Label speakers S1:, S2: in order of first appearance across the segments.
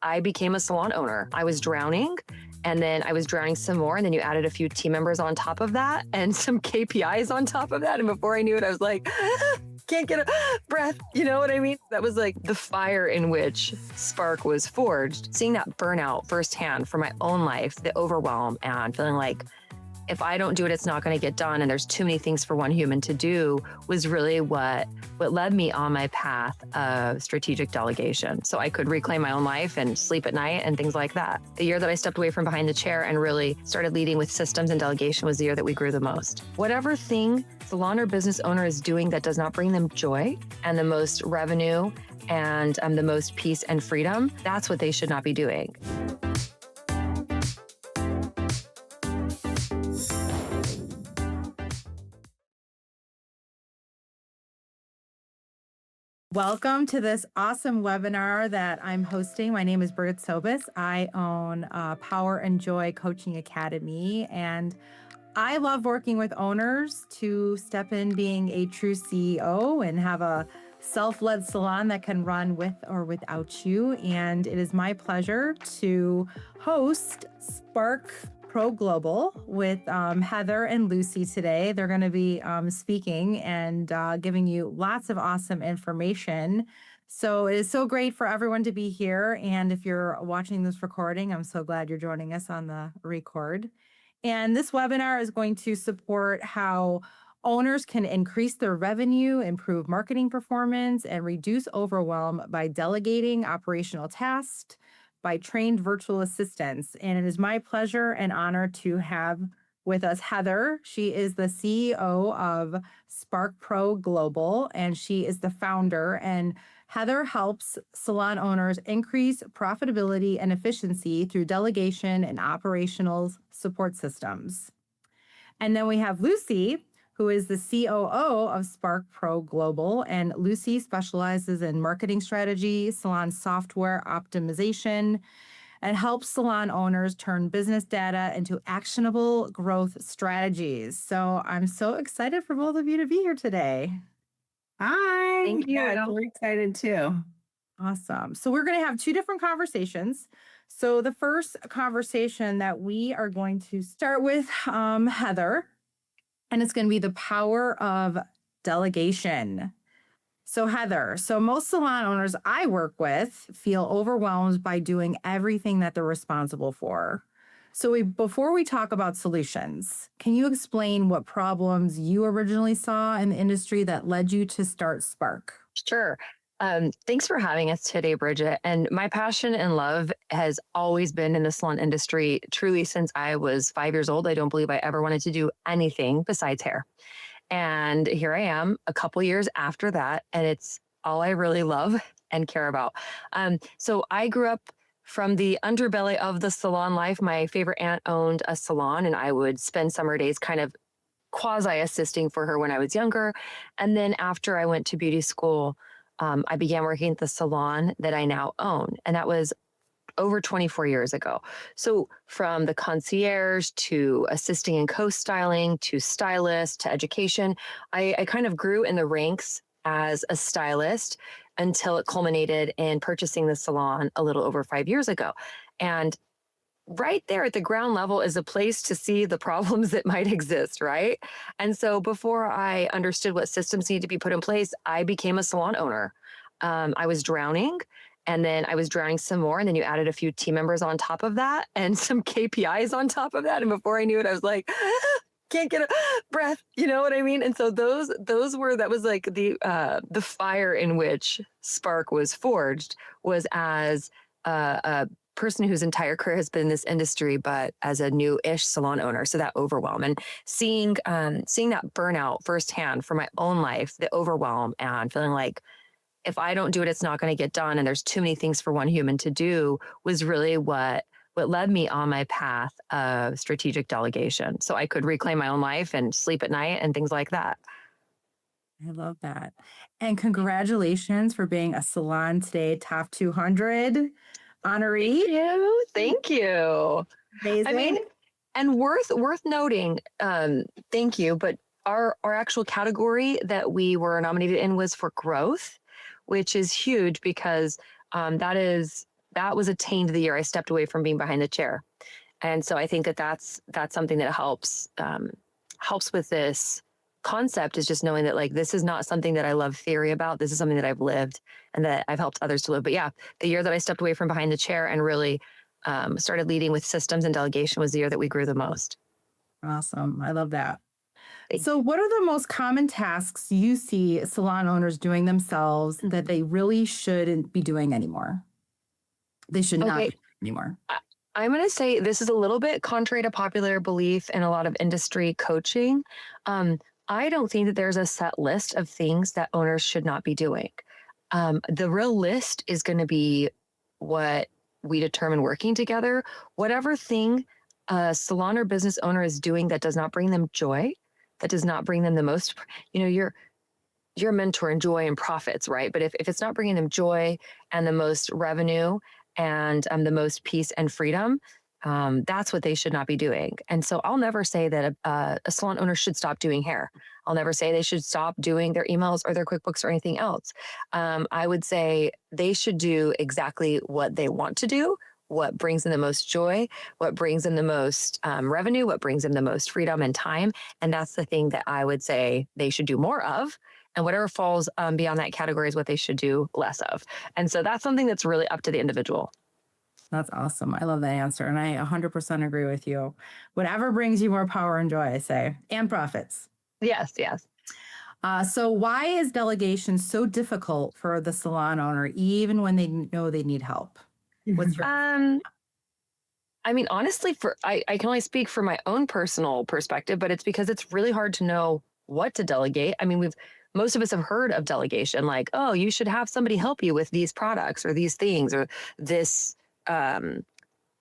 S1: I became a salon owner. I was drowning, and then I was drowning some more, and then you added a few team members on top of that and some KPIs on top of that. And before I knew it, I was like, can't get a breath. You know what I mean? That was like the fire in which Spark was forged. Seeing that burnout firsthand for my own life, the overwhelm, and feeling like if I don't do it, it's not going to get done. And there's too many things for one human to do was really what led me on my path of strategic delegation. So I could reclaim my own life and sleep at night and things like that. The year that I stepped away from behind the chair and really started leading with systems and delegation was the year that we grew the most. Whatever thing salon or business owner is doing that does not bring them joy and the most revenue and the most peace and freedom, that's what they should not be doing.
S2: Welcome to this awesome webinar that I'm hosting. My name is Brigette Sobus. I own Power and Joy Coaching Academy, and I love working with owners to step in being a true CEO and have a self-led salon that can run with or without you. And it is my pleasure to host Spark Pro Global with Heather and Lucy today. They're going to be speaking and giving you lots of awesome information. So it is so great for everyone to be here. And if you're watching this recording, I'm so glad you're joining us on the record. And this webinar is going to support how owners can increase their revenue, improve marketing performance, and reduce overwhelm by delegating operational tasks by trained virtual assistants. And it is my pleasure and honor to have with us Heather. She is the CEO of Spark Pro Global, and she is the founder. And Heather helps salon owners increase profitability and efficiency through delegation and operational support systems. And then we have Lucy, who is the COO of Spark Pro Global. And Lucy specializes in marketing strategy, salon software optimization, and helps salon owners turn business data into actionable growth strategies. So I'm so excited for both of you to be here today.
S3: Hi.
S1: Thank you.
S3: Yeah, we're excited too.
S2: Awesome. So we're going to have two different conversations. So the first conversation that we are going to start with Heather, and it's going to be the power of delegation. So Heather, most salon owners I work with feel overwhelmed by doing everything that they're responsible for. So before we talk about solutions, can you explain what problems you originally saw in the industry that led you to start Spark?
S1: Sure. Thanks for having us today, Brigette. And my passion and love has always been in the salon industry, truly since I was 5 years old. I don't believe I ever wanted to do anything besides hair. And here I am a couple years after that, and it's all I really love and care about. So I grew up from the underbelly of the salon life. My favorite aunt owned a salon, and I would spend summer days kind of quasi-assisting for her when I was younger. And then after I went to beauty school, I began working at the salon that I now own, and that was over 24 years ago. So from the concierge to assisting in co-styling to stylist to education, I kind of grew in the ranks as a stylist until it culminated in purchasing the salon a little over 5 years ago. And right there at the ground level is a place to see the problems that might exist, right? And so before I understood what systems need to be put in place, I became a salon owner. I was drowning, and then I was drowning some more, and then you added a few team members on top of that and some KPIs on top of that. And before I knew it, I was like, can't get a breath. You know what I mean? And so that was like the fire in which Spark was forged was as a person whose entire career has been in this industry, but as a new-ish salon owner. So that overwhelm and seeing that burnout firsthand for my own life, the overwhelm and feeling like if I don't do it, it's not going to get done. And there's too many things for one human to do was really what led me on my path of strategic delegation. So I could reclaim my own life and sleep at night and things like that.
S2: I love that. And congratulations for being a Salon Today Top 200 honoree.
S1: Thank you.
S2: Amazing.
S1: I mean, and worth noting, thank you, but our actual category that we were nominated in was for growth, which is huge because that is that was attained the year I stepped away from being behind the chair. And so I think that that's something that helps with this concept, is just knowing that like this is not something that I love theory about. This is something that I've lived and that I've helped others to live. But yeah, the year that I stepped away from behind the chair and really started leading with systems and delegation was the year that we grew the most.
S2: Awesome. I love that.
S1: Thank
S2: So, what are the most common tasks you see salon owners doing themselves that they really shouldn't be doing anymore? They should not
S1: Okay.
S2: be doing anymore.
S1: I'm going to say this is a little bit contrary to popular belief in a lot of industry coaching. Um, I don't think that there's a set list of things that owners should not be doing. The real list is going to be what we determine working together. Whatever thing a salon or business owner is doing that does not bring them joy, that does not bring them the most, you're a mentor in joy and profits, right? But if it's not bringing them joy and the most revenue and the most peace and freedom, that's what they should not be doing. And so I'll never say that a salon owner should stop doing hair. I'll never say they should stop doing their emails or their QuickBooks or anything else. I would say they should do exactly what they want to do, what brings them the most joy, what brings them the most revenue, what brings them the most freedom and time. And that's the thing that I would say they should do more of. And whatever falls beyond that category is what they should do less of. And so that's something that's really up to the individual.
S2: That's awesome. I love that answer. And I 100% agree with you. Whatever brings you more power and joy, I say, and profits.
S1: Yes, yes.
S2: So, why is delegation so difficult for the salon owner, even when they know they need help? What's your
S1: I mean, honestly, I can only speak for my own personal perspective, but it's because it's really hard to know what to delegate. I mean, most of us have heard of delegation, like, oh, you should have somebody help you with these products or these things or this,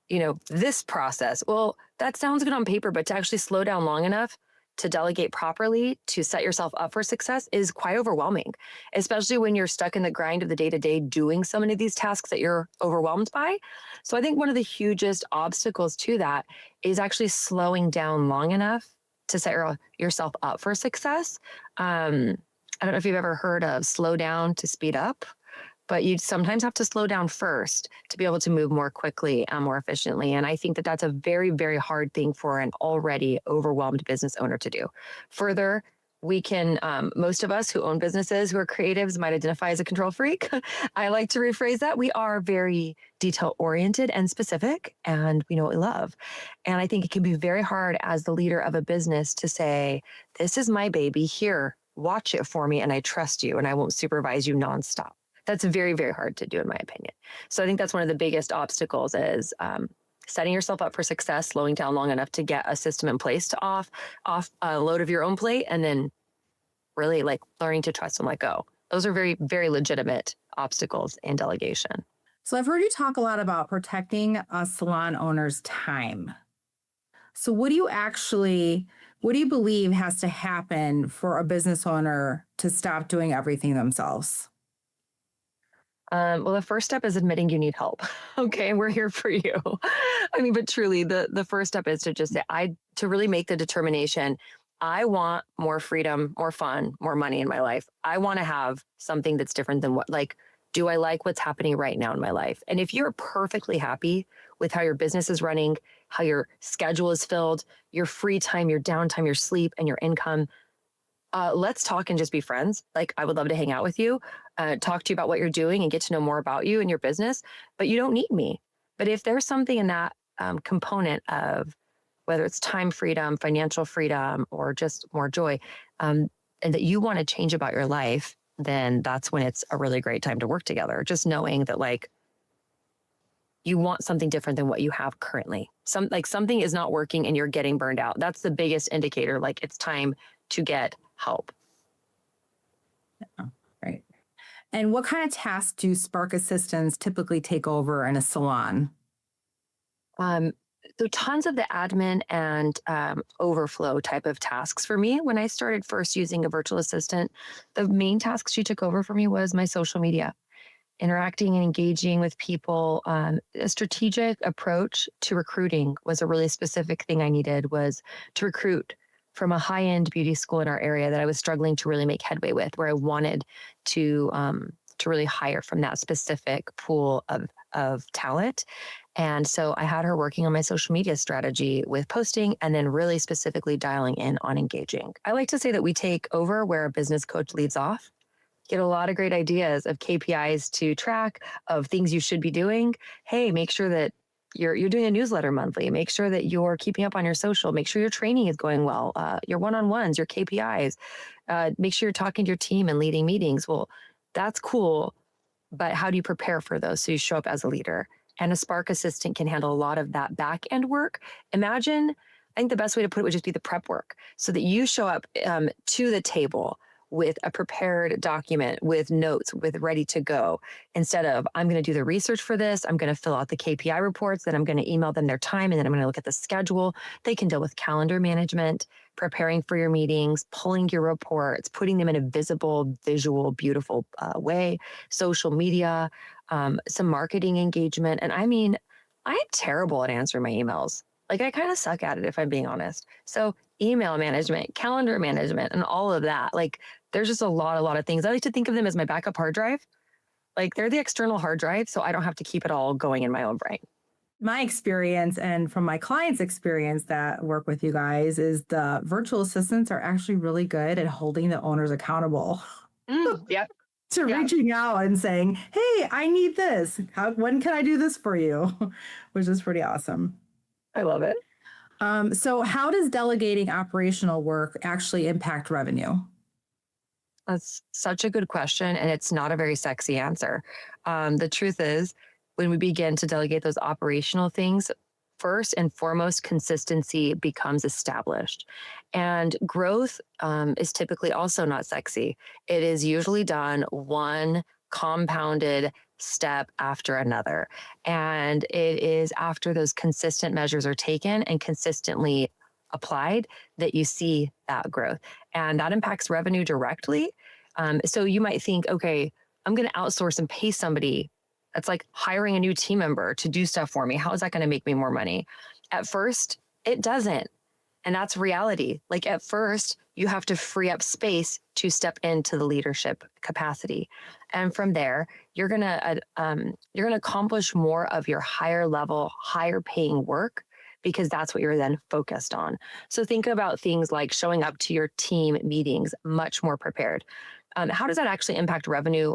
S1: this process. Well, that sounds good on paper, but to actually slow down long enough to delegate properly, to set yourself up for success is quite overwhelming, especially when you're stuck in the grind of the day to day doing so many of these tasks that you're overwhelmed by. So I think one of the hugest obstacles to that is actually slowing down long enough to set yourself up for success. I don't know if you've ever heard of slow down to speed up, but you sometimes have to slow down first to be able to move more quickly and more efficiently. And I think that that's a very, very hard thing for an already overwhelmed business owner to do. Further, we can, most of us who own businesses who are creatives might identify as a control freak. I like to rephrase that. We are very detail oriented and specific, and we know what we love. And I think it can be very hard as the leader of a business to say, this is my baby, here, watch it for me, and I trust you, and I won't supervise you nonstop. That's very, very hard to do, in my opinion. So I think that's one of the biggest obstacles is setting yourself up for success, slowing down long enough to get a system in place to off a load of your own plate, and then really like learning to trust and let go. Those are very, very legitimate obstacles in delegation.
S2: So, I've heard you talk a lot about protecting a salon owner's time. So, what do you believe has to happen for a business owner to stop doing everything themselves?
S1: Well, the first step is admitting you need help. Okay, and we're here for you. I mean, but truly, the first step is to just say, to really make the determination. I want more freedom, more fun, more money in my life. I want to have something that's different than do I like what's happening right now in my life? And if you're perfectly happy with how your business is running, how your schedule is filled, your free time, your downtime, your sleep, and your income, let's talk and just be friends. Like, I would love to hang out with you, talk to you about what you're doing and get to know more about you and your business, but you don't need me. But if there's something in that component of whether it's time freedom, financial freedom, or just more joy, and that you want to change about your life, then that's when it's a really great time to work together. Just knowing that like you want something different than what you have currently. Something is not working and you're getting burned out. That's the biggest indicator. Like, it's time to get help.
S2: Right. And what kind of tasks do Spark assistants typically take over in a salon?
S1: So tons of the admin and overflow type of tasks for me. When I started first using a virtual assistant, the main task she took over for me was my social media, interacting and engaging with people. A strategic approach to recruiting was a really specific thing I needed, was to recruit from a high-end beauty school in our area that I was struggling to really make headway with, where I wanted to to really hire from that specific pool of talent. And so I had her working on my social media strategy with posting and then really specifically dialing in on engaging. I like to say that we take over where a business coach leads off. Get a lot of great ideas of KPIs to track, of things you should be doing. Hey, make sure that you're doing a newsletter monthly. Make sure that you're keeping up on your social. Make sure your training is going well. Your one-on-ones, your KPIs. Make sure you're talking to your team and leading meetings. Well, that's cool, but how do you prepare for those so you show up as a leader? And a Spark assistant can handle a lot of that back end work. Imagine, I think the best way to put it would just be the prep work, so that you show up to the table with a prepared document, with notes, with ready to go, instead of I'm going to do the research for this, I'm going to fill out the KPI reports, then I'm going to email them their time, and then I'm going to look at the schedule. They can deal with calendar management, preparing for your meetings, pulling your reports, putting them in a visible, visual, beautiful way, social media, some marketing engagement. And I mean, I'm terrible at answering my emails. Like, I kind of suck at it, if I'm being honest. So email management, calendar management, and all of that. Like, there's just a lot of things. I like to think of them as my backup hard drive. Like, they're the external hard drive, so I don't have to keep it all going in my own brain.
S2: My experience and from my clients' experience that work with you guys is the virtual assistants are actually really good at holding the owners accountable
S1: Yep.
S2: to
S1: Yeah.
S2: reaching out and saying, hey, I need this. When can I do this for you? Which is pretty awesome.
S1: I love it.
S2: So how does delegating operational work actually impact revenue?
S1: That's such a good question, and it's not a very sexy answer. The truth is, when we begin to delegate those operational things, first and foremost, consistency becomes established. And growth is typically also not sexy. It is usually done one compounded step after another. And it is after those consistent measures are taken and consistently applied that you see that growth. And that impacts revenue directly. So you might think, okay, I'm going to outsource and pay somebody. That's like hiring a new team member to do stuff for me. How is that going to make me more money? At first, it doesn't. And that's reality. Like, at first, you have to free up space to step into the leadership capacity. And from there, you're going to accomplish more of your higher level, higher paying work, because that's what you're then focused on. So think about things like showing up to your team meetings much more prepared. How does that actually impact revenue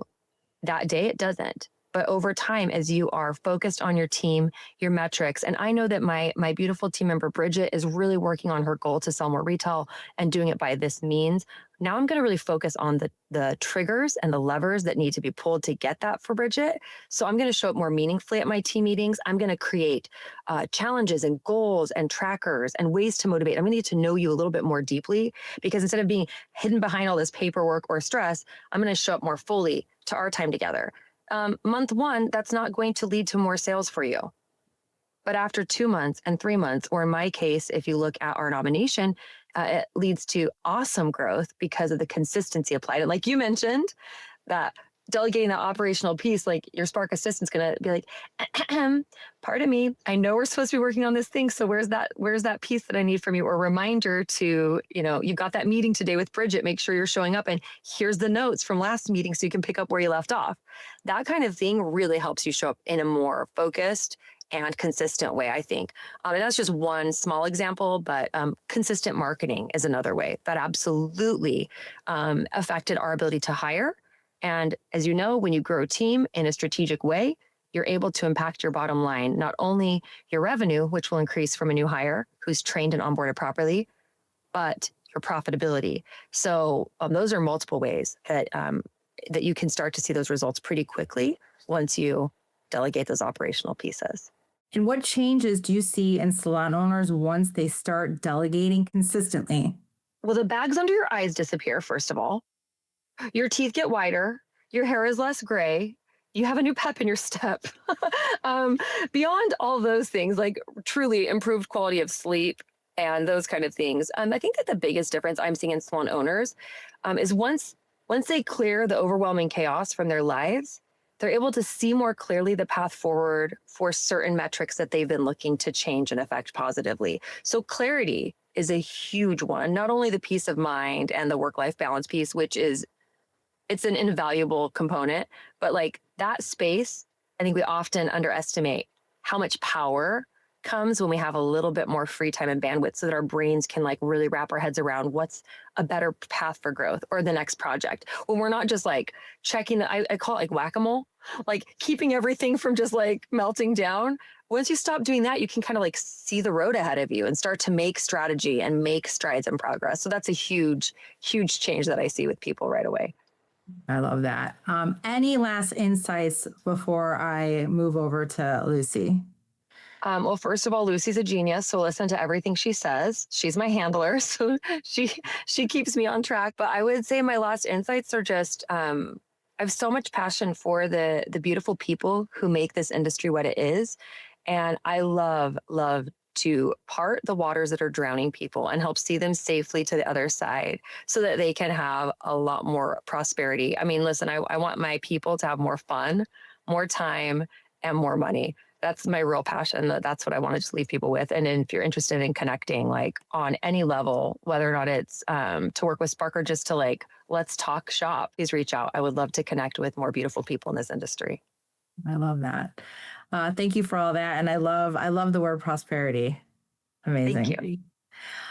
S1: that day? It doesn't. But over time, as you are focused on your team, your metrics, and I know that my beautiful team member, Brigette, is really working on her goal to sell more retail and doing it by this means. Now I'm going to really focus on the triggers and the levers that need to be pulled to get that for Brigette. So I'm going to show up more meaningfully at my team meetings. I'm going to create challenges and goals and trackers and ways to motivate. I'm going to get to know you a little bit more deeply, because instead of being hidden behind all this paperwork or stress, I'm going to show up more fully to our time together. Month one, that's not going to lead to more sales for you. But after 2 months and 3 months, or in my case, if you look at our nomination, it leads to awesome growth because of the consistency applied. And like you mentioned, that delegating the operational piece, like your Spark assistant's going to be like, pardon me, I know we're supposed to be working on this thing. So where's that piece that I need from you? Or a reminder to, you got that meeting today with Brigette, make sure you're showing up, and here's the notes from last meeting so you can pick up where you left off. That kind of thing really helps you show up in a more focused and consistent way, I think. And that's just one small example, but consistent marketing is another way that absolutely affected our ability to hire. And as you know, when you grow a team in a strategic way, you're able to impact your bottom line, not only your revenue, which will increase from a new hire who's trained and onboarded properly, but your profitability. So those are multiple ways that you can start to see those results pretty quickly once you delegate those operational pieces.
S2: And what changes do you see in salon owners once they start delegating consistently?
S1: Well, the bags under your eyes disappear, first of all. Your teeth get whiter. Your hair is less gray. You have a new pep in your step. Beyond all those things, like truly improved quality of sleep and those kind of things, I think that the biggest difference I'm seeing in salon owners is once they clear the overwhelming chaos from their lives, they're able to see more clearly the path forward for certain metrics that they've been looking to change and affect positively. So clarity is a huge one, not only the peace of mind and the work-life balance piece, which is it's an invaluable component. But like that space, I think we often underestimate how much power comes when we have a little bit more free time and bandwidth so that our brains can like really wrap our heads around what's a better path for growth or the next project. When we're not just like checking I call it like whack-a-mole, like keeping everything from just like melting down. Once you stop doing that, you can kind of like see the road ahead of you and start to make strategy and make strides and progress. So that's a huge, huge change that I see with people right away.
S2: I love that. Any last insights before I move over to Lucy?
S1: Well, first of all, Lucy's a genius, so listen to everything she says. She's my handler, so she keeps me on track. But I would say my last insights are just I have so much passion for the beautiful people who make this industry what it is, and I love to part the waters that are drowning people and help see them safely to the other side so that they can have a lot more prosperity. I mean, listen, I want my people to have more fun, more time, and more money. That's my real passion. That's what I want to just leave people with. And if you're interested in connecting, like on any level, whether or not it's to work with Spark or just to like, let's talk shop, please reach out. I would love to connect with more beautiful people in this industry.
S2: I love that. Thank you for all that. And I love the word prosperity. Amazing.
S1: Thank you.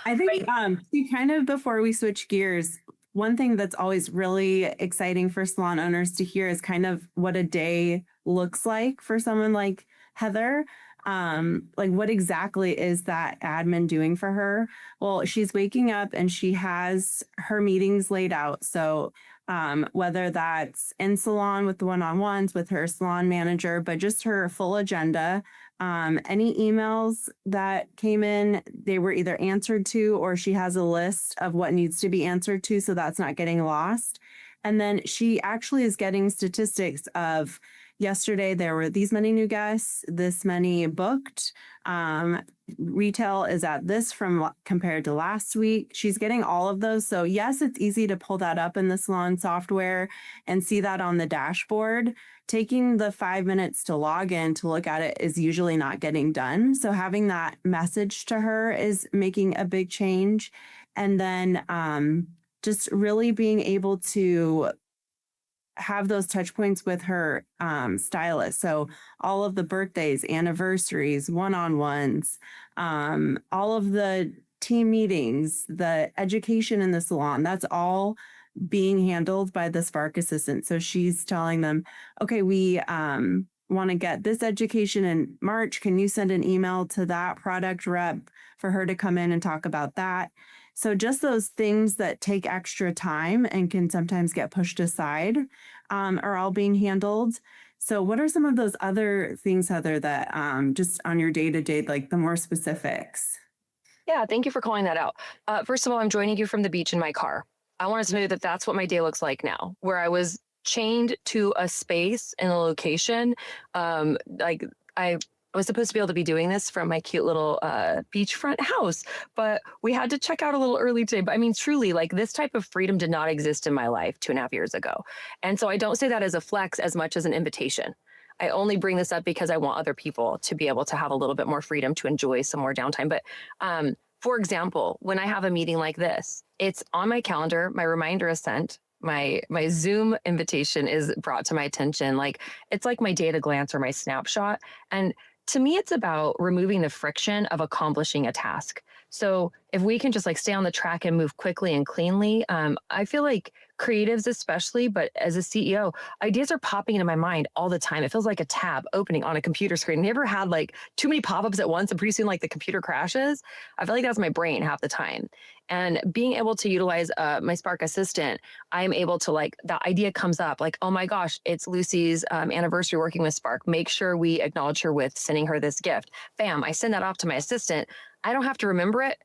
S3: I think see, kind of before we switch gears, one thing that's always really exciting for salon owners to hear is kind of what a day looks like for someone like Heather. Like what exactly is that admin doing for her? Well, she's waking up and she has her meetings laid out. So whether that's in salon with the one-on-ones with her salon manager, but just her full agenda. Any emails that came in, they were either answered to, or she has a list of what needs to be answered to, so that's not getting lost. And then she actually is getting statistics of yesterday, there were these many new guests, this many booked. Retail is at this from compared to last week. She's getting all of those. So yes, it's easy to pull that up in the salon software and see that on the dashboard. Taking the 5 minutes to log in to look at it is usually not getting done. So having that message to her is making a big change. And then just really being able to have those touch points with her stylist. So all of the birthdays, anniversaries, one-on-ones, all of the team meetings, the education in the salon, that's all being handled by the Spark assistant. So she's telling them, okay, we want to get this education in March. Can you send an email to that product rep for her to come in and talk about that? So just those things that take extra time and can sometimes get pushed aside are all being handled. So what are some of those other things, Heather, that just on your day-to-day, like the more specifics?
S1: Yeah, thank you for calling that out. First of all, I'm joining you from the beach in my car. I want to tell you that that's what my day looks like now, where I was chained to a space and a location. Like I was supposed to be able to be doing this from my cute little beachfront house, but we had to check out a little early today. But I mean, truly, like this type of freedom did not exist in my life 2.5 years ago. And so I don't say that as a flex as much as an invitation. I only bring this up because I want other people to be able to have a little bit more freedom to enjoy some more downtime. But for example, when I have a meeting like this, it's on my calendar, my reminder is sent, my Zoom invitation is brought to my attention. Like it's like my data glance or my snapshot. And to me, it's about removing the friction of accomplishing a task. So if we can just like stay on the track and move quickly and cleanly, I feel like creatives especially, but as a CEO, ideas are popping into my mind all the time. It feels like a tab opening on a computer screen. Have you ever had like too many pop-ups at once and pretty soon like the computer crashes? I feel like that's my brain half the time. And being able to utilize my Spark Assistant, I'm able to like, that idea comes up like, oh my gosh, it's Lucy's anniversary working with Spark. Make sure we acknowledge her with sending her this gift. Bam, I send that off to my assistant. I don't have to remember it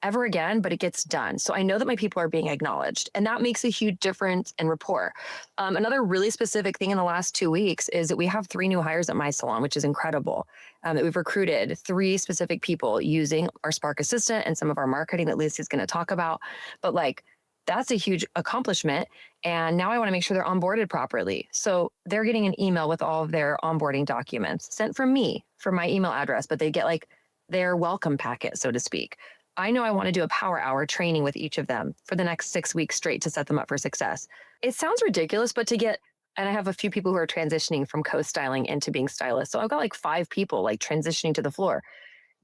S1: ever again, but it gets done. So I know that my people are being acknowledged, and that makes a huge difference in rapport. Another really specific thing in the last 2 weeks is that we have 3 new hires at my salon, which is incredible. That we've recruited 3 specific people using our Spark Assistant and some of our marketing that Lucy's going to talk about. But like, that's a huge accomplishment. And now I want to make sure they're onboarded properly. So they're getting an email with all of their onboarding documents sent from me, from my email address, but they get like their welcome packet, so to speak. I know I want to do a power hour training with each of them for the next 6 weeks straight to set them up for success. It sounds ridiculous, but and I have a few people who are transitioning from co-styling into being stylists. So I've got like 5 people like transitioning to the floor.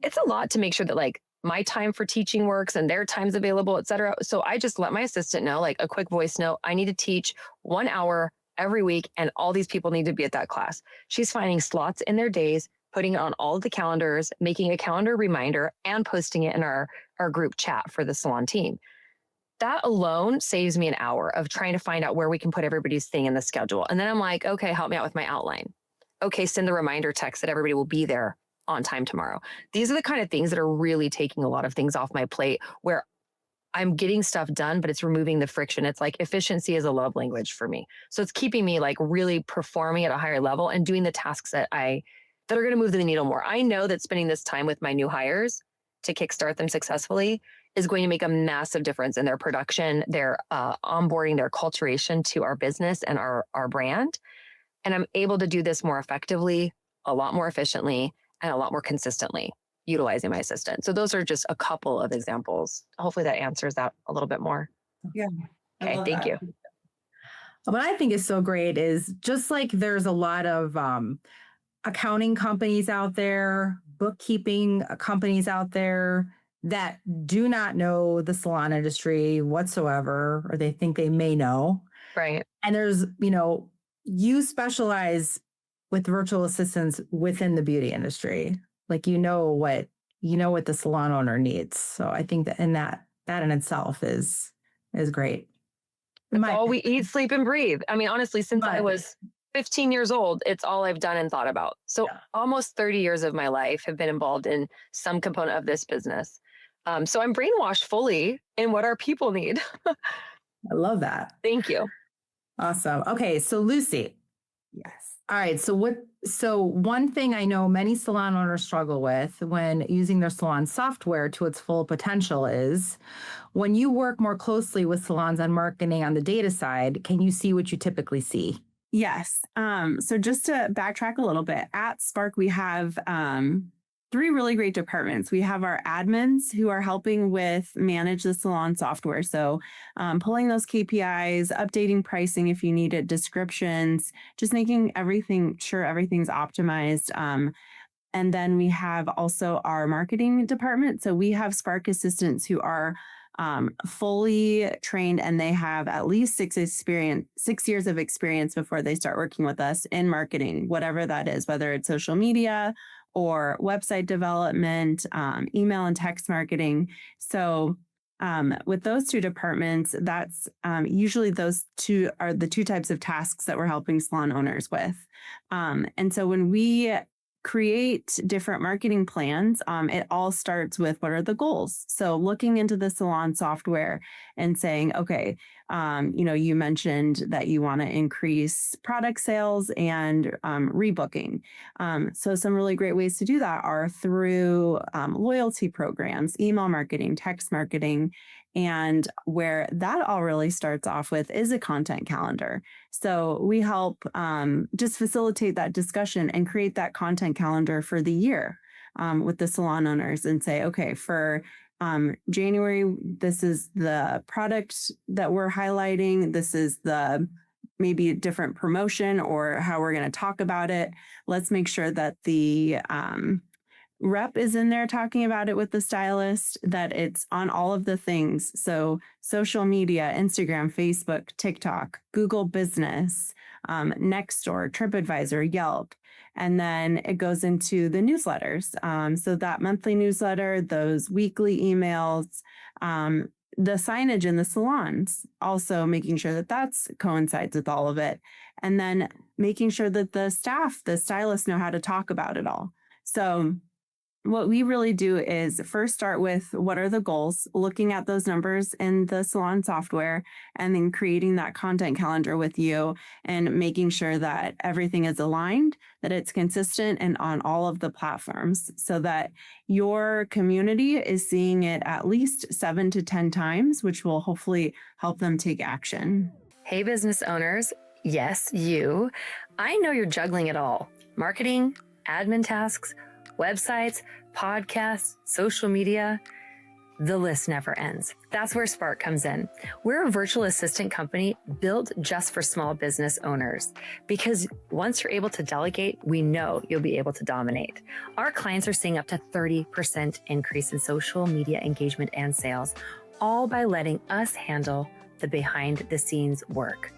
S1: It's a lot to make sure that like my time for teaching works and their time's available, et cetera. So I just let my assistant know, like a quick voice note, I need to teach 1 hour every week and all these people need to be at that class. She's finding slots in their days, putting it on all of the calendars, making a calendar reminder and posting it in our group chat for the salon team. That alone saves me an hour of trying to find out where we can put everybody's thing in the schedule. And then I'm like, okay, help me out with my outline. Okay, send the reminder text that everybody will be there on time tomorrow. These are the kind of things that are really taking a lot of things off my plate where I'm getting stuff done, but it's removing the friction. It's like efficiency is a love language for me. So it's keeping me like really performing at a higher level and doing the tasks that are going to move the needle more. I know that spending this time with my new hires to kickstart them successfully is going to make a massive difference in their production, their onboarding, their culturation to our business and our brand. And I'm able to do this more effectively, a lot more efficiently, and a lot more consistently utilizing my assistant. So those are just a couple of examples. Hopefully that answers that a little bit more.
S3: Yeah.
S1: Okay, thank you.
S2: What I think is so great is just like there's a lot of accounting companies out there, bookkeeping companies out there that do not know the salon industry whatsoever, or they think they may know.
S1: Right.
S2: And there's, you specialize with virtual assistants within the beauty industry. Like, you know what the salon owner needs. So I think that in itself is great.
S1: It's all we eat, sleep, and breathe. I mean, honestly, since I was 15 years old, it's all I've done and thought about. So almost 30 years of my life have been involved in some component of this business. So I'm brainwashed fully in what our people need.
S2: I love that.
S1: Thank you.
S2: Awesome. Okay. So Lucy.
S3: Yes.
S2: All right. So one thing I know many salon owners struggle with when using their salon software to its full potential is when you work more closely with salons on marketing on the data side, can you see what you typically see?
S3: Yes. So just to backtrack a little bit, at Spark, we have 3 really great departments. We have our admins who are helping with manage the salon software. So pulling those KPIs, updating pricing if you need it, descriptions, just making sure everything's optimized. And then we have also our marketing department. So we have Spark assistants who are fully trained and they have at least 6 years of experience before they start working with us in marketing, whatever that is, whether it's social media or website development, email and text marketing. So with those 2 departments, that's usually those 2 are the 2 types of tasks that we're helping salon owners with. And so when we create different marketing plans, it all starts with what are the goals. So looking into the salon software and saying, okay, you mentioned that you want to increase product sales and rebooking. So some really great ways to do that are through loyalty programs, email marketing, text marketing. And where that all really starts off with is a content calendar. So we help just facilitate that discussion and create that content calendar for the year with the salon owners and say, okay, for January, this is the product that we're highlighting. This is the maybe a different promotion or how we're going to talk about it. Let's make sure that the rep is in there talking about it with the stylist, that it's on all of the things. So social media, Instagram, Facebook, TikTok, Google Business, Nextdoor, TripAdvisor, Yelp. And then it goes into the newsletters. So that monthly newsletter, those weekly emails, the signage in the salons, also making sure that that's coincides with all of it. And then making sure that the staff, the stylists know how to talk about it all. So what we really do is first start with what are the goals, looking at those numbers in the salon software, and then creating that content calendar with you and making sure that everything is aligned, that it's consistent and on all of the platforms so that your community is seeing it at least 7 to 10 times, which will hopefully help them take action.
S1: Hey, business owners. Yes, you. I know you're juggling it all. Marketing, admin tasks, websites, podcasts, social media. the list never ends. That's where Spark comes in. We're a virtual assistant company built just for small business owners because once you're able to delegate, we know you'll be able to dominate. Our clients are seeing up to 30% increase in social media engagement and sales, all by letting us handle the behind the scenes work.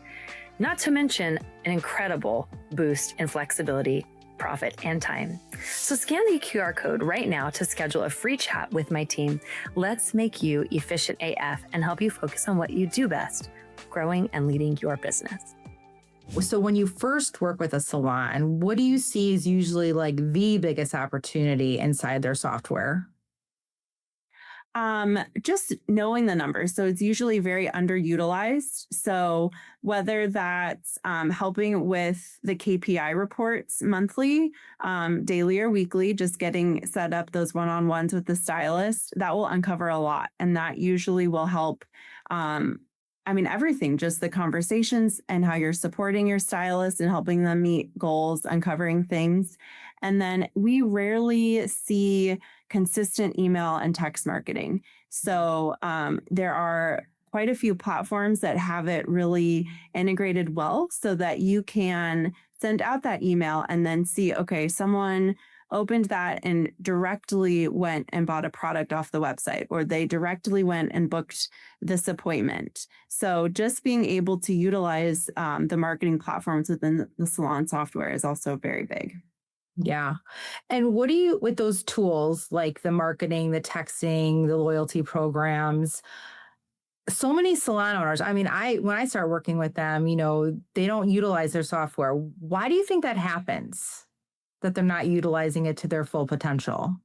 S1: Not to mention an incredible boost in flexibility, profit, and time. So scan the QR code right now to schedule a free chat with my team. Let's make you efficient AF and help you focus on what you do best, growing and leading your business.
S2: So when you first work with a salon, what do you see is usually like the biggest opportunity inside their software?
S3: Just knowing the numbers. So it's usually very underutilized. So whether that's helping with the KPI reports monthly, daily or weekly, just getting set up those one-on-ones with the stylist, that will uncover a lot. And that usually will help. Everything, just the conversations and how you're supporting your stylist and helping them meet goals, uncovering things. And then we rarely see consistent email and text marketing. So there are quite a few platforms that have it really integrated well so that you can send out that email and then see, okay, someone opened that and directly went and bought a product off the website, or they directly went and booked this appointment. So just being able to utilize the marketing platforms within the salon software is also very big.
S2: Yeah. And what do you, with those tools like the marketing, the texting, the loyalty programs, so many salon owners, when I start working with them, they don't utilize their software. Why do you think that happens? That they're not utilizing it to their full potential?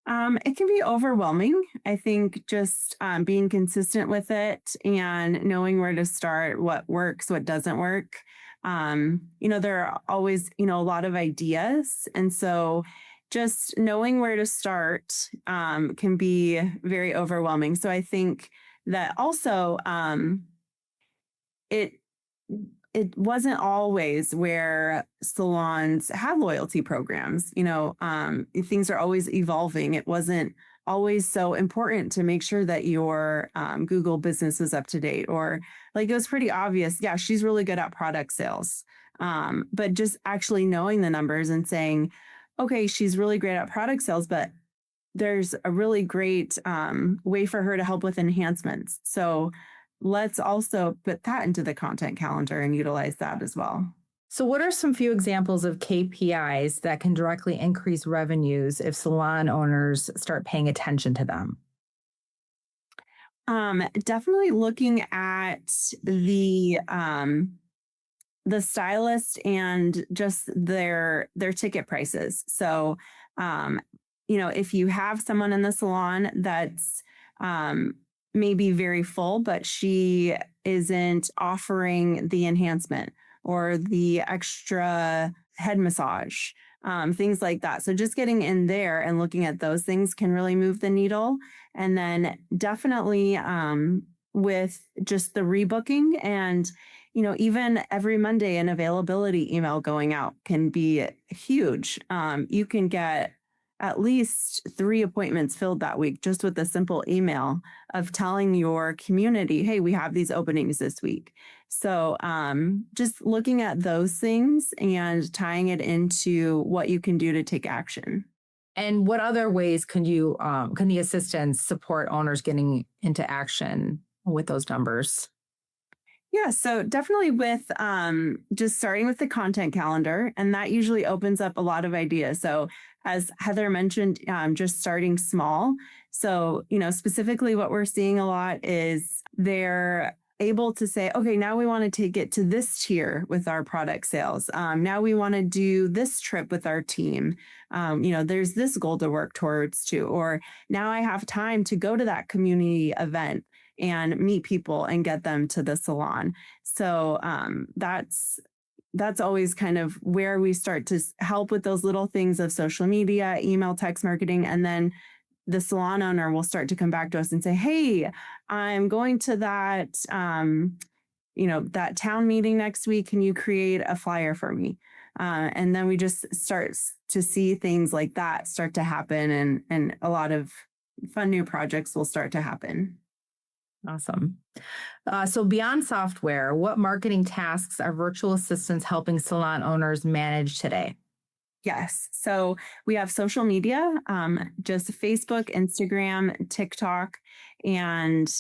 S3: It can be overwhelming. I think just being consistent with it and knowing where to start, what works, what doesn't work. There are always, a lot of ideas. And so just knowing where to start can be very overwhelming. So I think that also it wasn't always where salons have loyalty programs. Things are always evolving. It wasn't always so important to make sure that your Google business was up to date, or like it was pretty obvious. Yeah, she's really good at product sales. But just actually knowing the numbers and saying, okay, she's really great at product sales, but there's a really great way for her to help with enhancements. So let's also put that into the content calendar and utilize that as well.
S2: So what are some few examples of KPIs that can directly increase revenues if salon owners start paying attention to them?
S3: Definitely looking at the stylist and just their ticket prices. So, if you have someone in the salon that's maybe very full, but she isn't offering the enhancement or the extra head massage, things like that. So just getting in there and looking at those things can really move the needle. And then definitely with just the rebooking and, even every Monday an availability email going out can be huge. You can get at least 3 appointments filled that week just with a simple email of telling your community, hey, we have these openings this week. So just looking at those things and tying it into what you can do to take action.
S2: And what other ways can the assistants support owners getting into action with those numbers?
S3: Yeah, so definitely with just starting with the content calendar, and that usually opens up a lot of ideas. So as Heather mentioned, just starting small. So, specifically what we're seeing a lot is they're able to say, okay, now we want to take it to this tier with our product sales. Now we want to do this trip with our team. There's this goal to work towards too. Or now I have time to go to that community event and meet people and get them to the salon. So that's always kind of where we start to help with those little things of social media, email, text marketing, and then the salon owner will start to come back to us and say, hey, I'm going to that, that town meeting next week. Can you create a flyer for me? And then we just start to see things like that start to happen and a lot of fun new projects will start to happen.
S2: Awesome. So beyond software, what marketing tasks are virtual assistants helping salon owners manage today?
S3: Yes. So we have social media, just Facebook, Instagram, TikTok, and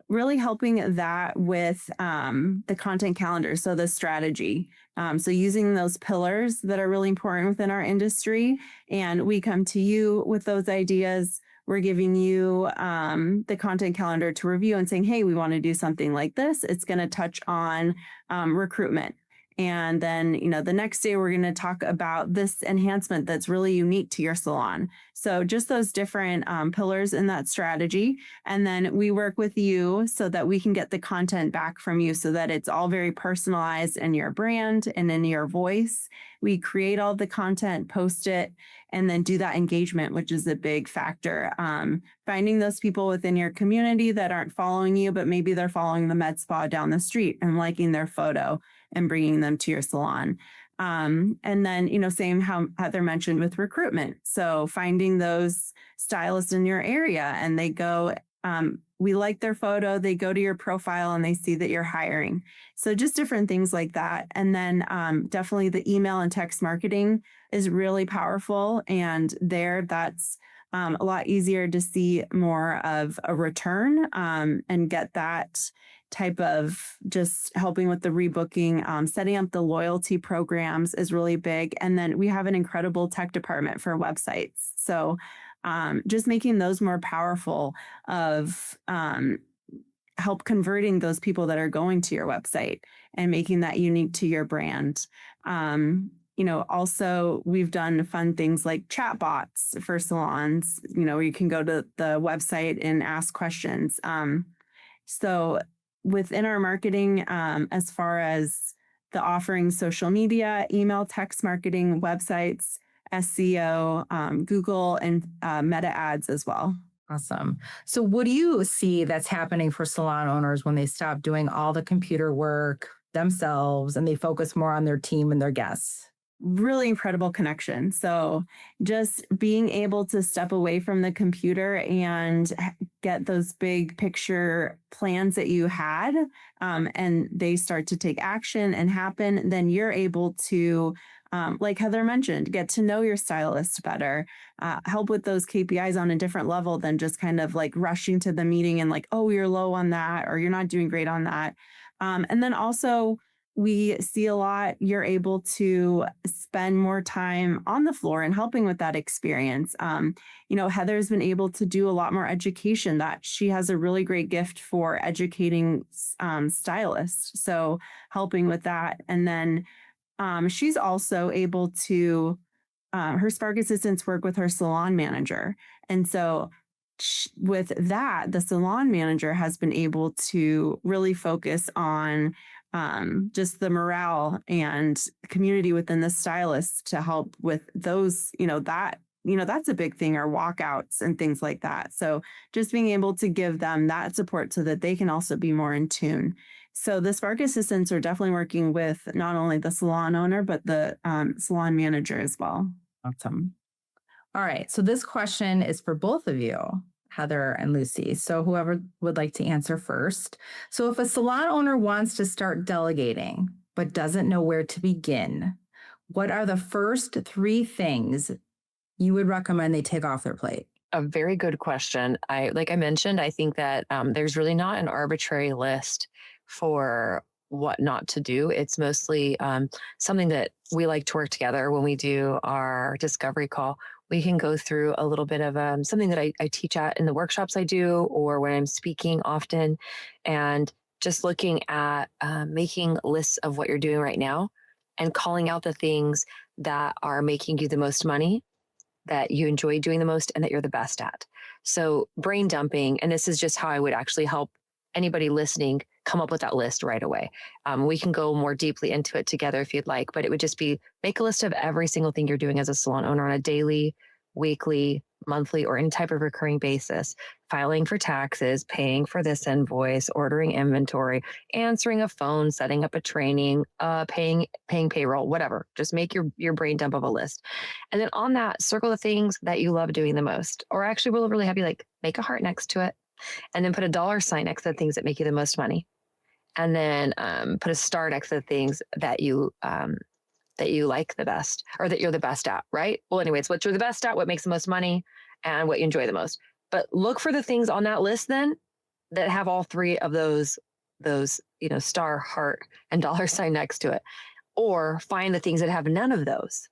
S3: really helping that with the content calendar. So the strategy. So using those pillars that are really important within our industry. And we come to you with those ideas. We're giving you the content calendar to review and saying, hey, we want to do something like this. It's going to touch on recruitment. And then, the next day we're going to talk about this enhancement that's really unique to your salon. So just those different pillars in that strategy. And then we work with you so that we can get the content back from you so that it's all very personalized in your brand and in your voice. We create all the content, post it, and then do that engagement, which is a big factor. Finding those people within your community that aren't following you, but maybe they're following the med spa down the street and liking their photo and bringing them to your salon. And then, same how Heather mentioned with recruitment. So finding those stylists in your area and they go, we like their photo, they go to your profile and they see that you're hiring. So just different things like that. And then definitely the email and text marketing is really powerful. And that's a lot easier to see more of a return and get that type of just helping with the rebooking, setting up the loyalty programs is really big. And then we have an incredible tech department for websites. So just making those more powerful of help converting those people that are going to your website and making that unique to your brand. Also we've done fun things like chat bots for salons, where you can go to the website and ask questions. So within our marketing, as far as the offerings, social media, email, text marketing, websites, SEO, Google, and Meta ads as well.
S2: Awesome. So what do you see that's happening for salon owners when they stop doing all the computer work themselves and they focus more on their team and their guests?
S3: Really incredible connection. So just being able to step away from the computer and get those big picture plans that you had, and they start to take action and happen, then you're able to, like Heather mentioned, get to know your stylist better, help with those KPIs on a different level than just kind of like rushing to the meeting and like, oh, you're low on that, or you're not doing great on that. And then also, we see a lot, you're able to spend more time on the floor and helping with that experience. Heather's been able to do a lot more education, that she has a really great gift for educating stylists. So helping with that. And then she's also able to, her Spark assistants work with her salon manager. And so with that, the salon manager has been able to really focus on just the morale and community within the stylists to help with those, that's a big thing, or walkouts and things like that. So just being able to give them that support so that they can also be more in tune. So the Spark assistants are definitely working with not only the salon owner, but the salon manager as well.
S2: Awesome. All right. So this question is for both of you, Heather and Lucy. So whoever would like to answer first. So if a salon owner wants to start delegating, but doesn't know where to begin, what are the first 3 things you would recommend they take off their plate?
S1: A very good question. Like I mentioned, I think that there's really not an arbitrary list for what not to do. It's mostly something that we like to work together when we do our discovery call. We can go through a little bit of something that I teach at in the workshops I do, or when I'm speaking often, and just looking at making lists of what you're doing right now and calling out the things that are making you the most money, that you enjoy doing the most, and that you're the best at. So brain dumping, and this is just how I would actually help anybody listening come up with that list right away. We can go more deeply into it together if you'd like, but it would just be make a list of every single thing you're doing as a salon owner on a daily, weekly, monthly, or any type of recurring basis. filing for taxes, paying for this invoice, ordering inventory, answering a phone, setting up a training, paying payroll, whatever. Just make your brain dump of a list. And then on that, circle the things that you love doing the most. Or actually we'll really have you like make a heart next to it and then put a dollar sign next to the things that make you the most money. And then put a star next to the things that you like the best or that you're the best at, right? Well, anyways, what you're the best at, what makes the most money, and what you enjoy the most. But look for the things on that list then that have all three of those, star, heart, and dollar sign next to it. Or find the things that have none of those.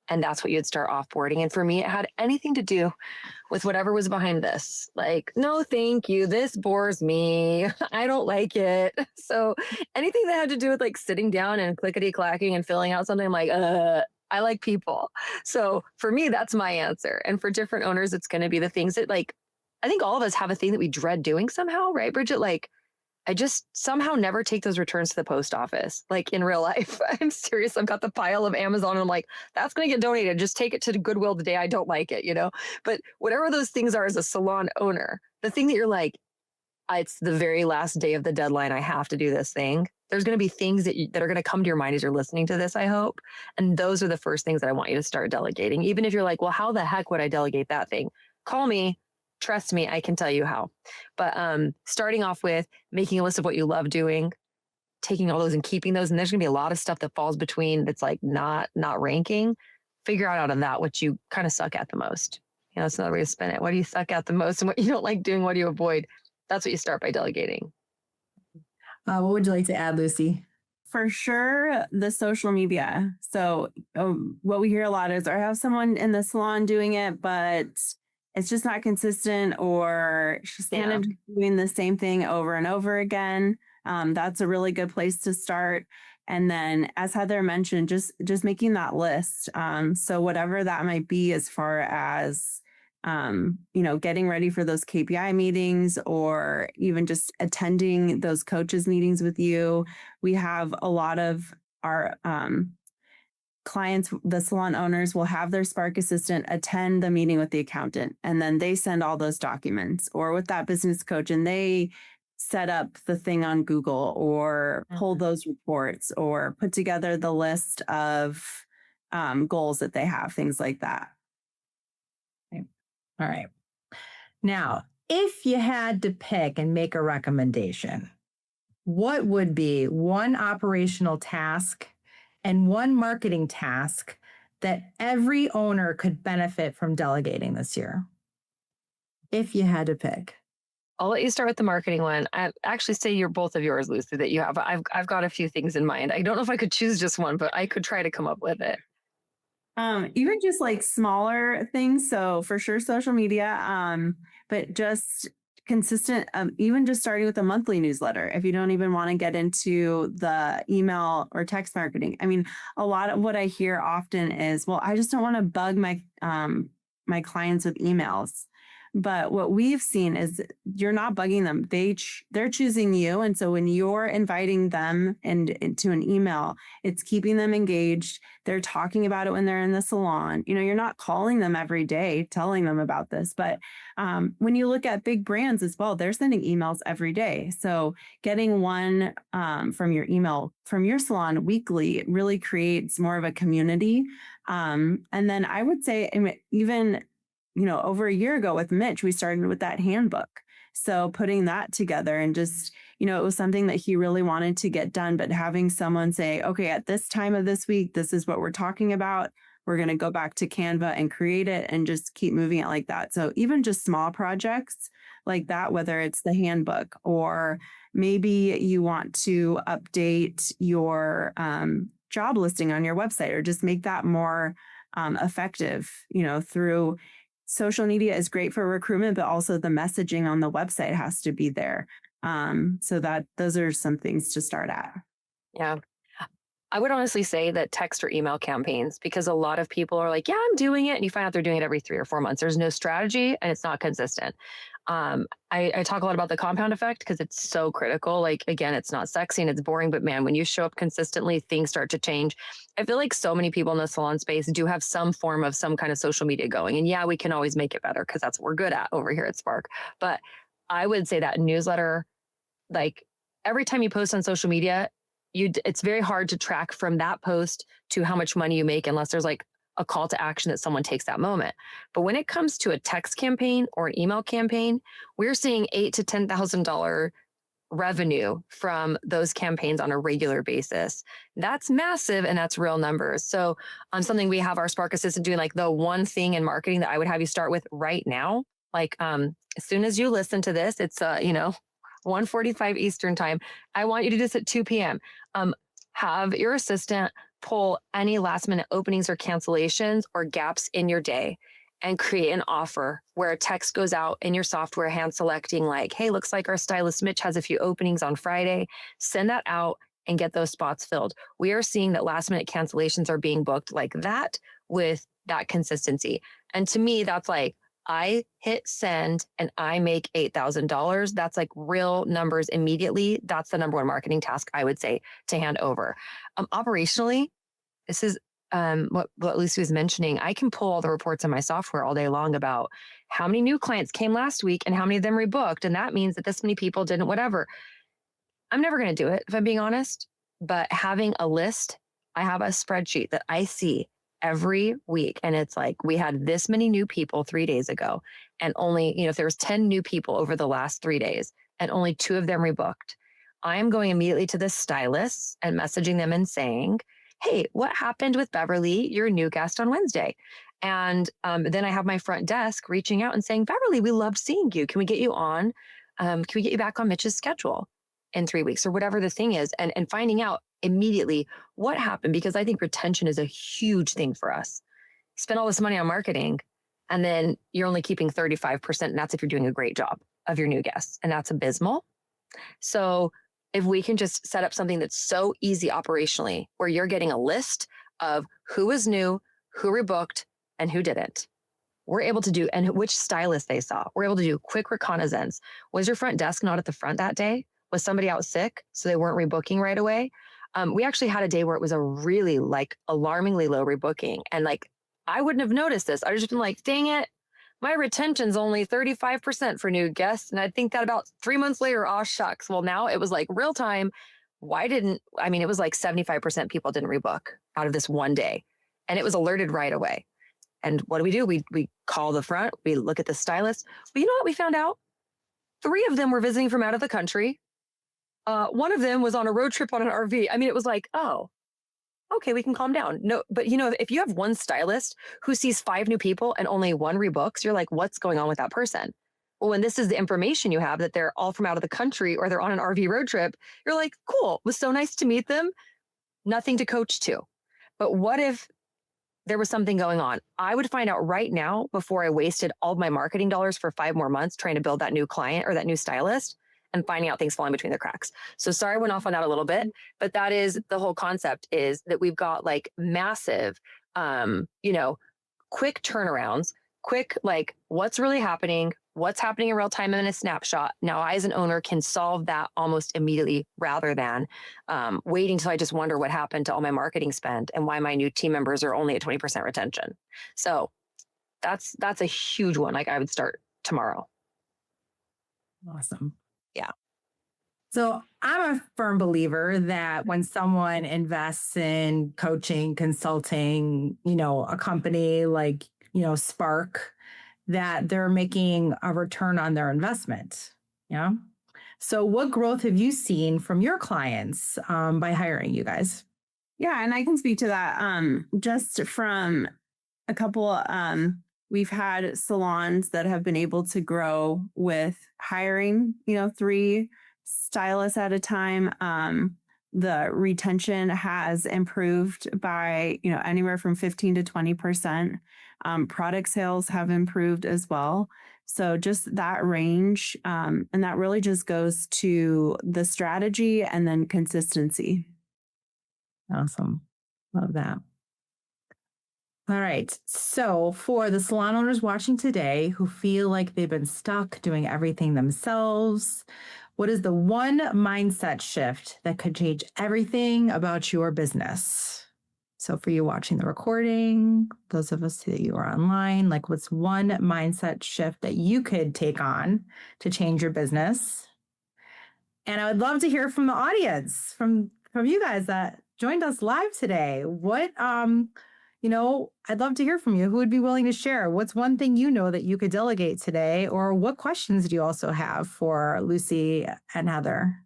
S1: And that's what you'd start offboarding. And for me, it had anything to do with whatever was behind this. Like, no, thank you. This bores me. I don't like it. So anything that had to do with like sitting down and clickety clacking and filling out something, I'm like, I like people. So for me, that's my answer. And for different owners, it's going to be the things that like, I think all of us have a thing that we dread doing somehow, right, Brigette? Like, I just somehow never take those returns to the post office, like in real life. I'm serious. I've got the pile of Amazon and I'm like, that's going to get donated. Just take it to Goodwill the day I don't like it, But whatever those things are as a salon owner, the thing that you're like, it's the very last day of the deadline. I have to do this thing. There's going to be things that are going to come to your mind as you're listening to this, I hope. And those are the first things that I want you to start delegating. Even if you're like, well, how the heck would I delegate that thing? Call me. Trust me, I can tell you how. But starting off with making a list of what you love doing, taking all those and keeping those, and there's gonna be a lot of stuff that falls between that's like not ranking. Figure out of that what you kind of suck at the most. It's another way to spin it. What do you suck at the most, and what you don't like doing? What do you avoid? That's what you start by delegating.
S2: What would you like to add, Lucy?
S3: For sure, the social media. So what we hear a lot is, I have someone in the salon doing it, but it's just not consistent, or she's doing the same thing over and over again. That's a really good place to start. And then, as Heather mentioned, just making that list. So whatever that might be, as far as getting ready for those KPI meetings, or even just attending those coaches meetings with you. We have a lot of our clients, the salon owners, will have their Spark assistant attend the meeting with the accountant, and then they send all those documents, or with that business coach, and they set up the thing on Google, or pull those reports, or put together the list of goals that they have, things like that.
S2: Okay. All right. Now, if you had to pick and make a recommendation, what would be one operational task and one marketing task that every owner could benefit from delegating this year? If you had to pick.
S1: I'll let you start with the marketing one. I actually say you're both of yours, Lucy, that you have. I've got a few things in mind. I don't know if I could choose just one, but I could try to come up with it.
S3: Even just like smaller things. So for sure, social media, but just consistent, even just starting with a monthly newsletter. If you don't even want to get into the email or text marketing. I mean, a lot of what I hear often is, well, I just don't want to bug my clients with emails. But what we've seen is you're not bugging them. They're choosing you. And so when you're inviting them into an email, it's keeping them engaged. They're talking about it when they're in the salon. You're not calling them every day, telling them about this. But when you look at big brands as well, they're sending emails every day. So getting one from your email, from your salon weekly, really creates more of a community. And then I would say even over a year ago with Mitch, we started with that handbook. So putting that together, and just, it was something that he really wanted to get done, but having someone say, okay, at this time of this week, this is what we're talking about. We're going to go back to Canva and create it, and just keep moving it like that. So even just small projects like that, whether it's the handbook, or maybe you want to update your job listing on your website, or just make that more effective, through social media is great for recruitment, but also the messaging on the website has to be there. So those are some things to start at.
S1: Yeah. I would honestly say that text or email campaigns, because a lot of people are like, yeah, I'm doing it. And you find out they're doing it every 3 or 4 months. There's no strategy and it's not consistent. I talk a lot about the compound effect because it's so critical. Like, again, it's not sexy and it's boring, but man, when you show up consistently, things start to change. I feel like so many people in the salon space do have some form of some kind of social media going. And yeah, we can always make it better because that's what we're good at over here at Spark. But I would say that newsletter, like every time you post on social media, it's very hard to track from that post to how much money you make unless there's like a call to action that someone takes that moment. But when it comes to a text campaign or an email campaign, we're seeing $8,000 to $10,000 revenue from those campaigns on a regular basis. That's massive and that's real numbers. So something we have our Spark Assistant doing, like the one thing in marketing that I would have you start with right now, like as soon as you listen to this, it's 1:45 Eastern time. I want you to do this at 2 p.m. Have your assistant pull any last minute openings or cancellations or gaps in your day and create an offer where a text goes out in your software, hand selecting like, hey, looks like our stylist Mitch has a few openings on Friday. Send that out and get those spots filled. We are seeing that last minute cancellations are being booked like that with that consistency. And to me, that's like, I hit send and I make $8,000. That's like real numbers immediately. That's the number one marketing task I would say to hand over. Operationally, this is what Lucy was mentioning. I can pull all the reports in my software all day long about how many new clients came last week and how many of them rebooked. And that means that this many people didn't, whatever. I'm never going to do it if I'm being honest, but having a list, I have a spreadsheet that I see every week. And it's like, we had this many new people 3 days ago. And only, if there was 10 new people over the last 3 days and only 2 of them rebooked, I am going immediately to the stylists and messaging them and saying, hey, what happened with Beverly, your new guest on Wednesday? And then I have my front desk reaching out and saying, Beverly, we loved seeing you. Can we get you on? Can we get you back on Mitch's schedule in 3 weeks or whatever the thing is? And finding out immediately what happened, because I think retention is a huge thing for us. You spend all this money on marketing and then you're only keeping 35%. And that's if you're doing a great job of your new guests. And that's abysmal. So if we can just set up something that's so easy operationally, where you're getting a list of who was new, who rebooked, and who didn't, we're able to do, and which stylist they saw. We're able to do quick reconnaissance. Was your front desk not at the front that day? Was somebody out sick so they weren't rebooking right away? We actually had a day where it was a really like alarmingly low rebooking. And like, I wouldn't have noticed this. I would just been like, dang it, my retention's only 35% for new guests. And I think that about 3 months later, oh shucks. Well, now it was like real time. It was like 75% people didn't rebook out of this one day. And it was alerted right away. And what do? We call the front, we look at the stylist. But you know what we found out? 3 of them were visiting from out of the country. One of them was on a road trip on an RV. It was like, oh, okay, we can calm down. No, but if you have one stylist who sees 5 new people and only 1 rebooks, you're like, what's going on with that person? Well, when this is the information you have that they're all from out of the country or they're on an RV road trip, you're like, cool, it was so nice to meet them. Nothing to coach to. But what if there was something going on? I would find out right now before I wasted all of my marketing dollars for 5 more months trying to build that new client or that new stylist and finding out things falling between the cracks. So sorry, I went off on that a little bit, but that is the whole concept, is that we've got like massive, quick turnarounds, quick, like what's really happening, what's happening in real time in a snapshot. Now I, as an owner, can solve that almost immediately rather than waiting till I just wonder what happened to all my marketing spend and why my new team members are only at 20% retention. So that's a huge one. Like I would start tomorrow.
S2: Awesome.
S1: Yeah.
S2: So I'm a firm believer that when someone invests in coaching, consulting, a company like, Spark, that they're making a return on their investment. Yeah. So what growth have you seen from your clients by hiring you guys?
S3: Yeah, and I can speak to that. Just from a couple, we've had salons that have been able to grow with hiring, 3 stylists at a time. The retention has improved by, anywhere from 15 to 20%. Product sales have improved as well. So just that range. And that really just goes to the strategy and then consistency.
S2: Awesome. Love that. All right. So, for the salon owners watching today who feel like they've been stuck doing everything themselves, what is the one mindset shift that could change everything about your business? So, for you watching the recording, those of us that you are online, like what's one mindset shift that you could take on to change your business? And I would love to hear from the audience, from you guys that joined us live today. I'd love to hear from you. Who would be willing to share? What's one thing you know that you could delegate today? Or what questions do you also have for Lucy and Heather?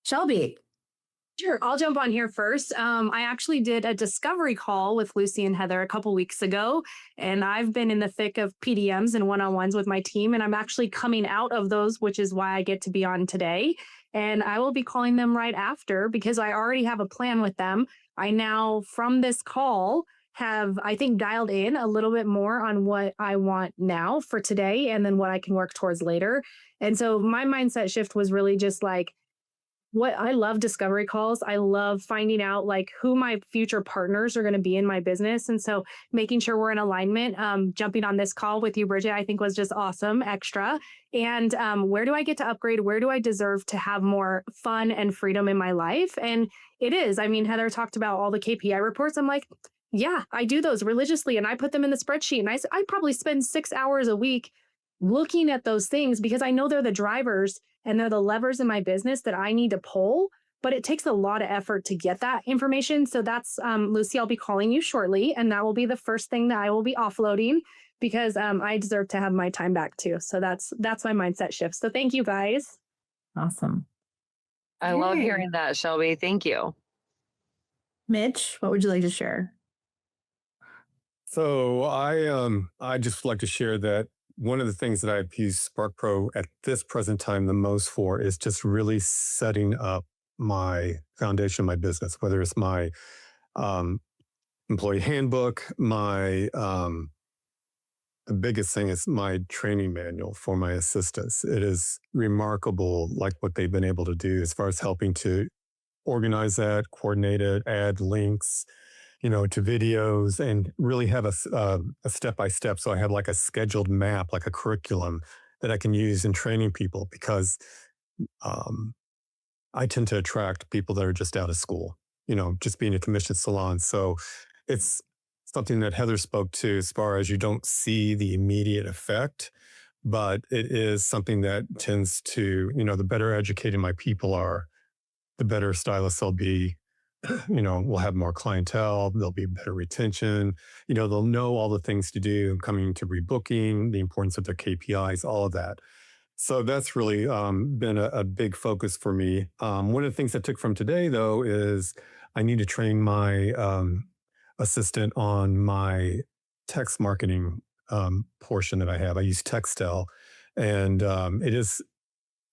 S2: Shelby.
S4: Sure, I'll jump on here first. I actually did a discovery call with Lucy and Heather a couple weeks ago, and I've been in the thick of PDMs and one-on-ones with my team, and I'm actually coming out of those, which is why I get to be on today. And I will be calling them right after because I already have a plan with them. I now, from this call, have, I think, dialed in a little bit more on what I want now for today and then what I can work towards later. And so my mindset shift was really just like, what I love discovery calls. I love finding out like who my future partners are going to be in my business. And so making sure we're in alignment, jumping on this call with you, Brigette, I think was just awesome, extra. And where do I get to upgrade? Where do I deserve to have more fun and freedom in my life? And it is, I mean, Heather talked about all the KPI reports. I'm like, yeah, I do those religiously and I put them in the spreadsheet. And I probably spend 6 hours a week looking at those things because I know they're the drivers and they're the levers in my business that I need to pull. But it takes a lot of effort to get that information. So that's Lucy, I'll be calling you shortly. And that will be the first thing that I will be offloading because I deserve to have my time back too. So that's my mindset shift. So thank you guys.
S2: Awesome.
S1: I love
S3: Yay.
S1: hearing that, Shelby. Thank you.
S2: Mitch, what would you like to share?
S5: So I just like to share that one of the things that I've used Spark Pro at this present time the most for is just really setting up my foundation of my business, whether it's my employee handbook, the biggest thing is my training manual for my assistants. It is remarkable, like what they've been able to do as far as helping to organize that, coordinate it, add links, to videos, and really have a step by step. So I have like a scheduled map, like a curriculum that I can use in training people because I tend to attract people that are just out of school, just being a commissioned salon. So it's something that Heather spoke to as far as you don't see the immediate effect, but it is something that tends to, the better educated my people are, the better stylists they'll be. We'll have more clientele, there'll be better retention, they'll know all the things to do, coming to rebooking, the importance of their KPIs, all of that. So that's really been a big focus for me. One of the things I took from today, though, is I need to train my assistant on my text marketing portion that I have. I use Textel, and it is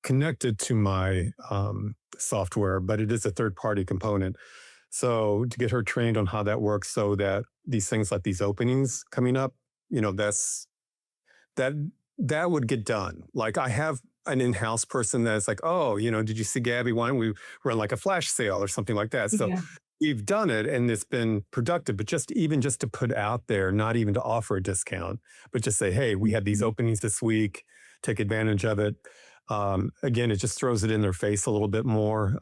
S5: connected to my software, but it is a third-party component. So to get her trained on how that works so that these things like these openings coming up, that would get done. Like I have an in-house person that's like, oh, did you see Gabby? Why don't we run like a flash sale or something like that? So we've done it and it's been productive, but just to put out there, not even to offer a discount, but just say, hey, we have these openings this week, take advantage of it. Again, it just throws it in their face a little bit more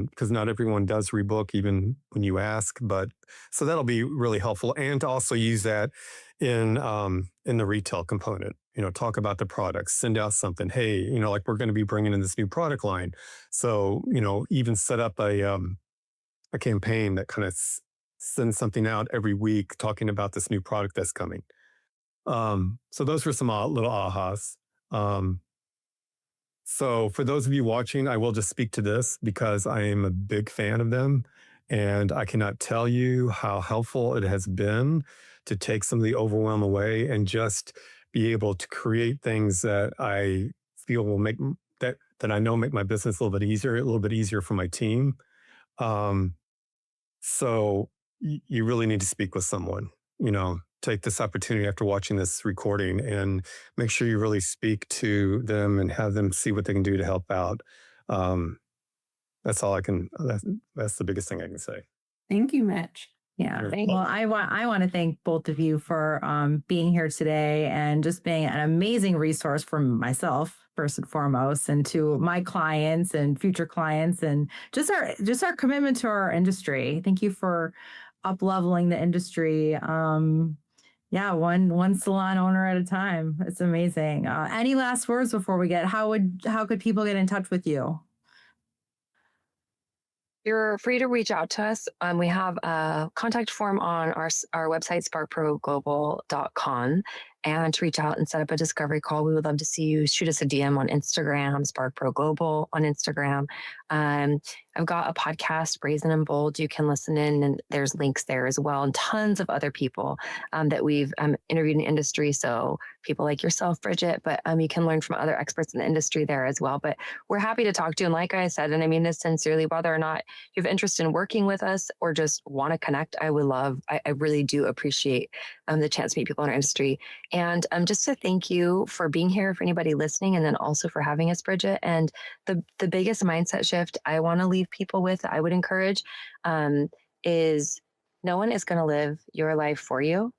S5: because not everyone does rebook even when you ask. But so that'll be really helpful, and to also use that in the retail component. Talk about the products, send out something. Hey, like we're going to be bringing in this new product line, so even set up a campaign that kind of sends something out every week talking about this new product that's coming. So those were some little ahas. So for those of you watching, I will just speak to this because I am a big fan of them. And I cannot tell you how helpful it has been to take some of the overwhelm away and just be able to create things that I feel will make that I know make my business a little bit easier for my team. So you really need to speak with someone, take this opportunity after watching this recording and make sure you really speak to them and have them see what they can do to help out. That's all I can, that's the biggest thing I can say.
S3: Thank you, Mitch.
S2: Yeah.
S5: Sure.
S2: Well, I want to thank both of you for being here today and just being an amazing resource for myself first and foremost, and to my clients and future clients, and just our commitment to our industry. Thank you for up leveling the industry. Yeah, one salon owner at a time. It's amazing. Any last words before we get? How could people get in touch with you?
S1: You're free to reach out to us. We have a contact form on our website, sparkproglobal.com. And to reach out and set up a discovery call, we would love to see you. Shoot us a DM on Instagram, sparkproglobal on Instagram. I've got a podcast, Brazen and Bold. You can listen in, and there's links there as well, and tons of other people that we've interviewed in the industry. So people like yourself, Brigette, but you can learn from other experts in the industry there as well. But we're happy to talk to you. And like I said, and I mean this sincerely, whether or not you have interest in working with us or just want to connect, I really do appreciate the chance to meet people in our industry. And just to thank you for being here, for anybody listening, and then also for having us, Brigette. And the biggest mindset shift I want to leave people with, I would encourage, is no one is going to live your life for you.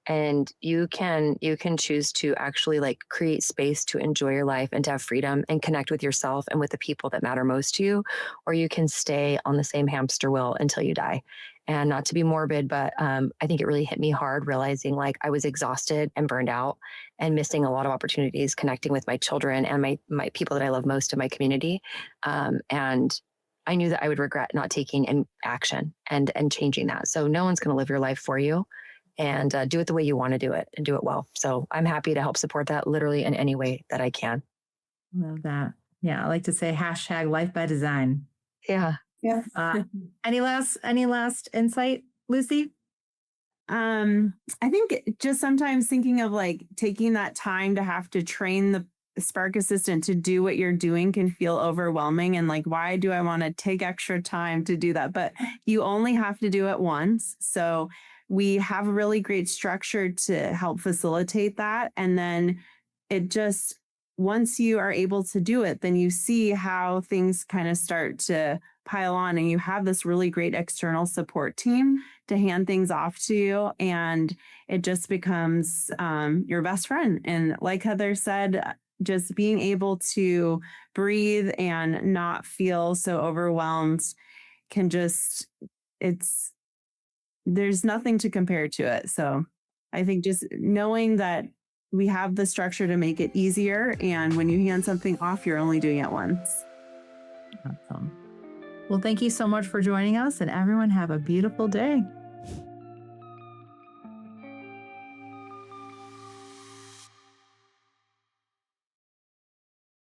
S1: And you can choose to actually like create space to enjoy your life and to have freedom and connect with yourself and with the people that matter most to you, or you can stay on the same hamster wheel until you die. And not to be morbid, but I think it really hit me hard realizing like I was exhausted and burned out and missing a lot of opportunities connecting with my children and my people that I love most in my community. And I knew that I would regret not taking action and changing that. So no one's going to live your life for you, and do it the way you want to do it and do it well. So I'm happy to help support that literally in any way that I can.
S2: Love that. Yeah, I like to say hashtag life by design.
S1: Yeah.
S3: Yeah.
S2: Any last insight, Lucy?
S3: I think just sometimes thinking of like taking that time to have to train the Spark assistant to do what you're doing can feel overwhelming. And like, why do I want to take extra time to do that? But you only have to do it once. So we have a really great structure to help facilitate that. And then it just, once you are able to do it, then you see how things kind of start to pile on, and you have this really great external support team to hand things off to you, and it just becomes your best friend. And like Heather said, just being able to breathe and not feel so overwhelmed can just, there's nothing to compare to it. So I think just knowing that we have the structure to make it easier, and when you hand something off, you're only doing it once.
S2: Awesome. Well, thank you so much for joining us, and everyone have a beautiful day.